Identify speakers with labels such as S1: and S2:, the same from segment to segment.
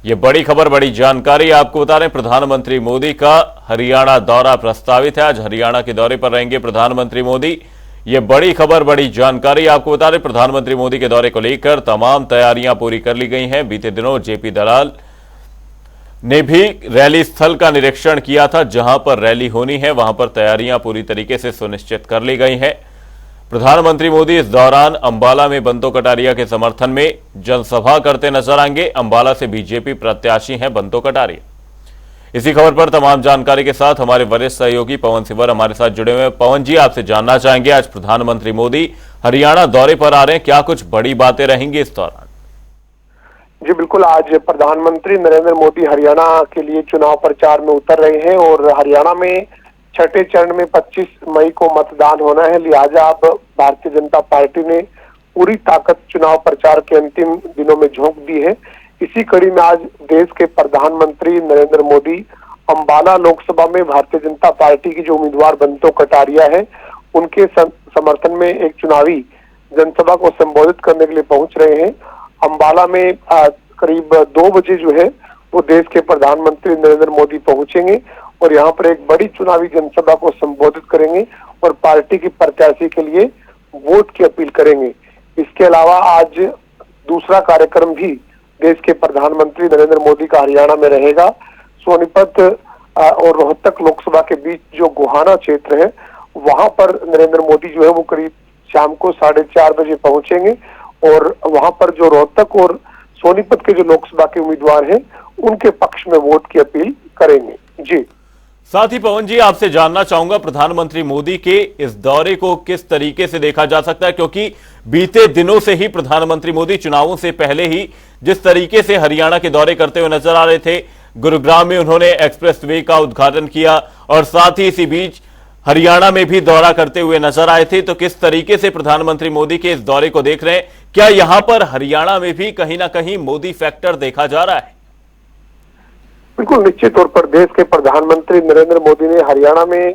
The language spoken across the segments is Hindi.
S1: ये बड़ी खबर, बड़ी जानकारी आपको बता रहे हैं। प्रधानमंत्री मोदी का हरियाणा दौरा प्रस्तावित है। आज हरियाणा के दौरे पर रहेंगे प्रधानमंत्री मोदी। ये बड़ी खबर, बड़ी जानकारी आपको बता रहे हैं। प्रधानमंत्री मोदी के दौरे को लेकर तमाम तैयारियां पूरी कर ली गई हैं। बीते दिनों जेपी दलाल ने भी रैली स्थल का निरीक्षण किया था। जहां पर रैली होनी है वहां पर तैयारियां पूरी तरीके से सुनिश्चित कर ली गई हैं। प्रधानमंत्री मोदी इस दौरान अंबाला में बंतो कटारिया के समर्थन में जनसभा करते नजर आएंगे। अंबाला से बीजेपी प्रत्याशी हैं बंतो कटारिया। इसी खबर पर तमाम जानकारी के साथ हमारे वरिष्ठ सहयोगी पवन सिवर हमारे साथ जुड़े हुए हैं। पवन जी, आपसे जानना चाहेंगे, आज प्रधानमंत्री मोदी हरियाणा दौरे पर आ रहे हैं, क्या कुछ बड़ी बातें रहेंगी इस दौरान?
S2: जी बिल्कुल, आज प्रधानमंत्री नरेंद्र मोदी हरियाणा के लिए चुनाव प्रचार में उतर रहे हैं और हरियाणा में छठे चरण में 25 मई को मतदान होना है। लिहाजा अब भारतीय जनता पार्टी ने पूरी ताकत चुनाव प्रचार के अंतिम दिनों में झोंक दी है। इसी कड़ी में आज देश के प्रधानमंत्री नरेंद्र मोदी अंबाला लोकसभा में भारतीय जनता पार्टी की जो उम्मीदवार बंतो कटारिया है उनके समर्थन में एक चुनावी जनसभा को संबोधित करने के लिए पहुंच रहे हैं। अंबाला में करीब 2 बजे जो है वो देश के प्रधानमंत्री नरेंद्र मोदी पहुंचेंगे और यहाँ पर एक बड़ी चुनावी जनसभा को संबोधित करेंगे और पार्टी की प्रत्याशी के लिए वोट की अपील करेंगे। इसके अलावा आज दूसरा कार्यक्रम भी देश के प्रधानमंत्री नरेंद्र मोदी का हरियाणा में रहेगा। सोनीपत और रोहतक लोकसभा के बीच जो गोहाना क्षेत्र है वहां पर नरेंद्र मोदी जो है वो करीब शाम को 4:30 बजे पहुंचेंगे और वहां पर जो रोहतक और सोनीपत के जो लोकसभा के उम्मीदवार हैं उनके पक्ष में वोट की अपील करेंगे। जी,
S1: साथ ही पवन जी, आपसे जानना चाहूंगा, प्रधानमंत्री मोदी के इस दौरे को किस तरीके से देखा जा सकता है, क्योंकि बीते दिनों से ही प्रधानमंत्री मोदी चुनावों से पहले ही जिस तरीके से हरियाणा के दौरे करते हुए नजर आ रहे थे, गुरुग्राम में उन्होंने एक्सप्रेस वे का उद्घाटन किया और साथ ही इसी बीच हरियाणा में भी दौरा करते हुए नजर आए थे। तो किस तरीके से प्रधानमंत्री मोदी के इस दौरे को देख रहे हैं? क्या यहां पर हरियाणा में भी कहीं ना कहीं मोदी फैक्टर देखा जा रहा है?
S2: बिल्कुल, निश्चित तौर पर देश के प्रधानमंत्री नरेंद्र मोदी ने हरियाणा में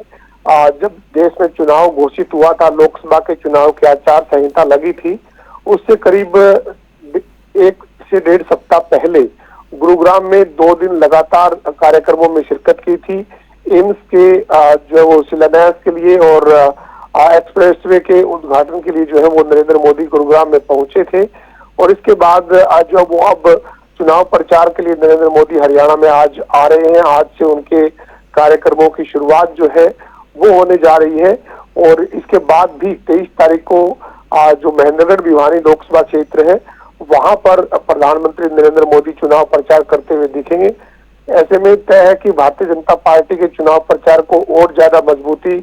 S2: जब देश में चुनाव घोषित हुआ था, लोकसभा के चुनाव की आचार संहिता लगी थी, उससे करीब 1 से 1.5 सप्ताह पहले गुरुग्राम में 2 दिन लगातार कार्यक्रमों में शिरकत की थी। एम्स के जो वो शिलान्यास के लिए और एक्सप्रेसवे के उद्घाटन के लिए जो है वो नरेंद्र मोदी गुरुग्राम में पहुंचे थे और इसके बाद आज जो वो अब चुनाव प्रचार के लिए नरेंद्र मोदी हरियाणा में आज आ रहे हैं। आज से उनके कार्यक्रमों की शुरुआत जो है वो होने जा रही है और इसके बाद भी 23 तारीख को जो महेंद्रगढ़ भिवानी लोकसभा क्षेत्र है वहां पर प्रधानमंत्री नरेंद्र मोदी चुनाव प्रचार करते हुए दिखेंगे। ऐसे में तय है कि भारतीय जनता पार्टी के चुनाव प्रचार को और ज्यादा मजबूती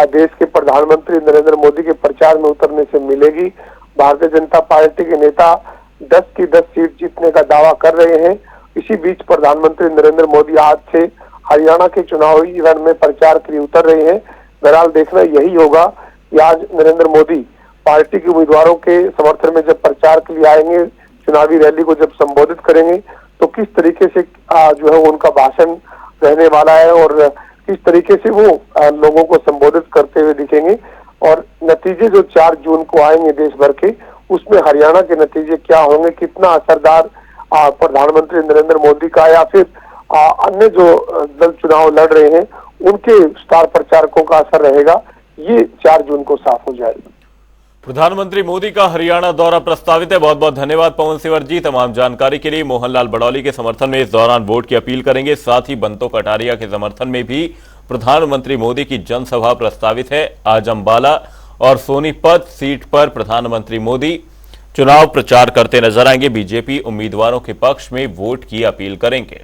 S2: देश के प्रधानमंत्री नरेंद्र मोदी के प्रचार में उतरने से मिलेगी। भारतीय जनता पार्टी के नेता 10 की 10 सीट जीतने का दावा कर रहे हैं। इसी बीच प्रधानमंत्री नरेंद्र मोदी आज से हरियाणा के चुनावी रण में प्रचार के लिए उतर रहे हैं। बहरहाल देखना यही होगा कि आज नरेंद्र मोदी पार्टी के उम्मीदवारों के समर्थन में जब प्रचार के लिए आएंगे, चुनावी रैली को जब संबोधित करेंगे तो किस तरीके से जो है उनका भाषण रहने वाला है और किस तरीके से वो लोगों को संबोधित करते हुए दिखेंगे और नतीजे जो 4 जून को आएंगे देश भर के, उसमें हरियाणा के नतीजे क्या होंगे, कितना असरदार प्रधानमंत्री नरेंद्र मोदी का या फिर अन्य जो दल चुनाव लड़ रहे हैं उनके स्टार प्रचारकों का असर रहेगा, ये 4 जून को साफ हो जाएगा।
S1: प्रधानमंत्री मोदी का हरियाणा दौरा प्रस्तावित है। बहुत बहुत धन्यवाद पवन सिवर जी तमाम जानकारी के लिए। मोहनलाल बड़ौली के समर्थन में इस दौरान वोट की अपील करेंगे। साथ ही बंतो कटारिया के समर्थन में भी प्रधानमंत्री मोदी की जनसभा प्रस्तावित है। आज अंबाला और सोनीपत सीट पर प्रधानमंत्री मोदी चुनाव प्रचार करते नजर आएंगे। बीजेपी उम्मीदवारों के पक्ष में वोट की अपील करेंगे।